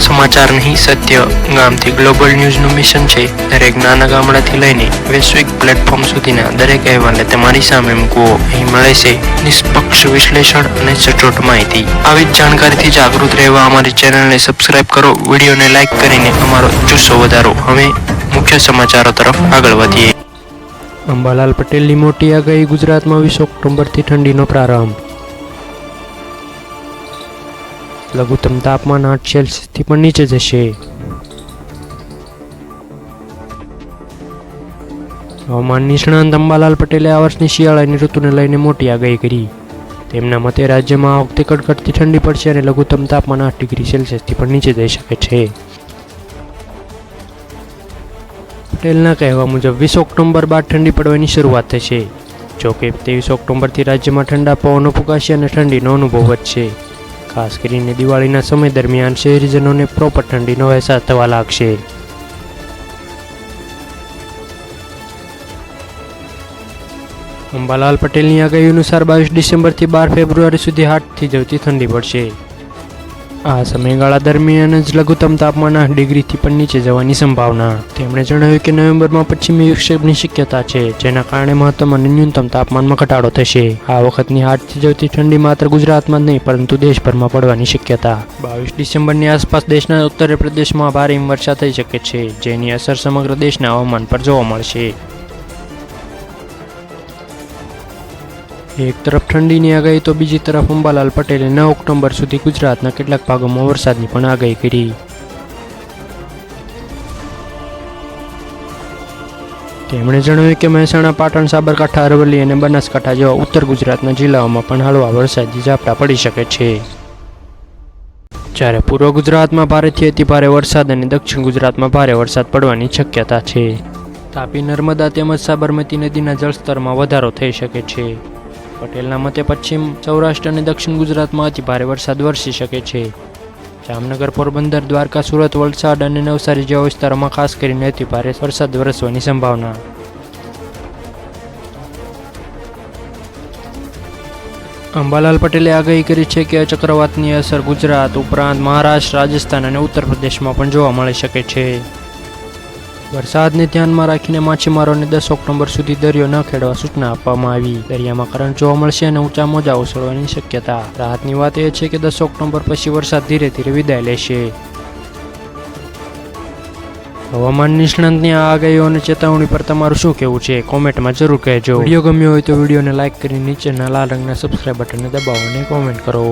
સમાચાર નહીં સત્ય ગામથી ગ્લોબલ ન્યૂઝનું મિશન છે દરેક નાના ગામડાથી લઈને વૈશ્વિક પ્લેટફોર્મ સુધીના દરેક અહેવાલને તમારી સામે મૂકવો. અહીં મળે છે નિષ્પક્ષ વિશ્લેષણ અને સચોટ માહિતી. આવી જ જાણકારીથી જાગૃત રહેવા અમારી ચેનલને સબસ્ક્રાઇબ કરો, વિડીયોને લાઇક કરીને અમારો જુસ્સો વધારો. હવે મુખ્ય સમાચારો તરફ આગળ વધીએ. અંબાલાલ પટેલની મોટી આગાહી, ગુજરાતમાં 20 ઓક્ટોબરથી ઠંડીનો પ્રારંભ. લઘુત્તમ તાપમાન 8 સેલ્સિયસથી પણ નીચે જશે. હવામાન નિષ્ણાંત અંબાલાલ પટેલે આ વર્ષની શિયાળાની ઋતુને લઈને મોટી આગાહી કરી. તેમના મતે રાજ્યમાં આ વખતે કડકડતી ઠંડી પડશે અને લઘુત્તમ તાપમાન 8 ડિગ્રી સેલ્સિયસથી પણ નીચે જઈ શકે છે. પટેલના કહેવા મુજબ 20 ઓક્ટોબર બાદ ઠંડી પડવાની શરૂઆત થશે. જોકે 23 ઓક્ટોબરથી રાજ્યમાં ઠંડા પવનો ફૂંકાશે અને ઠંડીનો અનુભવ વધશે. ખાસ કરીને દિવાળીના સમય દરમિયાન શહેરીજનોને પ્રોપર ઠંડીનો અહેસાસ થવા લાગશે. અંબાલાલ પટેલની આગાહી અનુસાર 22 ડિસેમ્બરથી 12 ફેબ્રુઆરી સુધી 8 થી જવતી ઠંડી પડશે. આ સમયગાળા દરમિયાન જ લઘુત્તમ તાપમાન 8 ડિગ્રીથી પણ નીચે જવાની સંભાવના. તેમણે જણાવ્યું કે નવેમ્બરમાં પશ્ચિમી વિક્ષેપની શક્યતા છે, જેના કારણે મહત્તમ અને ન્યૂનતમ તાપમાનમાં ઘટાડો થશે. આ વખતની 8 થી જવતી ઠંડી માત્ર ગુજરાતમાં જ નહીં પરંતુ દેશભરમાં પડવાની શક્યતા. 22 ડિસેમ્બરની આસપાસ દેશના ઉત્તર પ્રદેશમાં ભારે હિમવર્ષા થઈ શકે છે, જેની અસર સમગ્ર દેશના હવામાન પર જોવા મળશે. એક તરફ ઠંડીની આગાહી તો બીજી તરફ અંબાલાલ પટેલે 9 ઓક્ટોબર સુધી ગુજરાતના કેટલાક ભાગોમાં વરસાદની પણ આગાહી કરી. તેમણે જણાવ્યું કે મહેસાણા, પાટણ, સાબરકાંઠા, અરવલ્લી અને બનાસકાંઠા જેવા ઉત્તર ગુજરાતના જિલ્લાઓમાં પણ હળવા વરસાદી ઝાપટા પડી શકે છે. જ્યારે પૂર્વ ગુજરાતમાં ભારેથી અતિભારે વરસાદ અને દક્ષિણ ગુજરાતમાં ભારે વરસાદ પડવાની શક્યતા છે. તાપી, નર્મદા તેમજ સાબરમતી નદીના જળસ્તરમાં વધારો થઈ શકે છે. પટેલના મતે પશ્ચિમ સૌરાષ્ટ્ર અને દક્ષિણ ગુજરાતમાં અતિભારે વરસાદ વરસી શકે છે. જામનગર, પોરબંદર, દ્વારકા, સુરત, વલસાડ અને નવસારી જેવા વિસ્તારોમાં ખાસ કરીને અતિભારે વરસાદ વરસવાની સંભાવના. અંબાલાલ પટેલે આગાહી કરી છે કે ચક્રવાતની અસર ગુજરાત ઉપરાંત મહારાષ્ટ્ર, રાજસ્થાન અને ઉત્તર પ્રદેશમાં પણ જોવા મળી શકે છે. વરસાદને ધ્યાનમાં રાખીને માછીમારોને 10 ઓક્ટોબર સુધી દરિયો ન ખેડવા સૂચના આપવામાં આવી. દરિયામાં કરંટ જોવા મળશે અને ઊંચા મોજા ઉછળવાની શક્યતા. રાહતની વાત એ છે કે 10 ઓક્ટોબર પછી વરસાદ ધીરે ધીરે વિદાય લેશે. હવામાન નિષ્ણાંતની આ આગાહીઓ અને ચેતવણી પર તમારું શું કહેવું છે? કોમેન્ટમાં જરૂર કહેજો. વિડીયો ગમ્યો હોય તો વિડીયોને લાઇક કરી નીચેના લાલ રંગના સબસ્ક્રાઇબ બટનને દબાવો અને કોમેન્ટ કરો.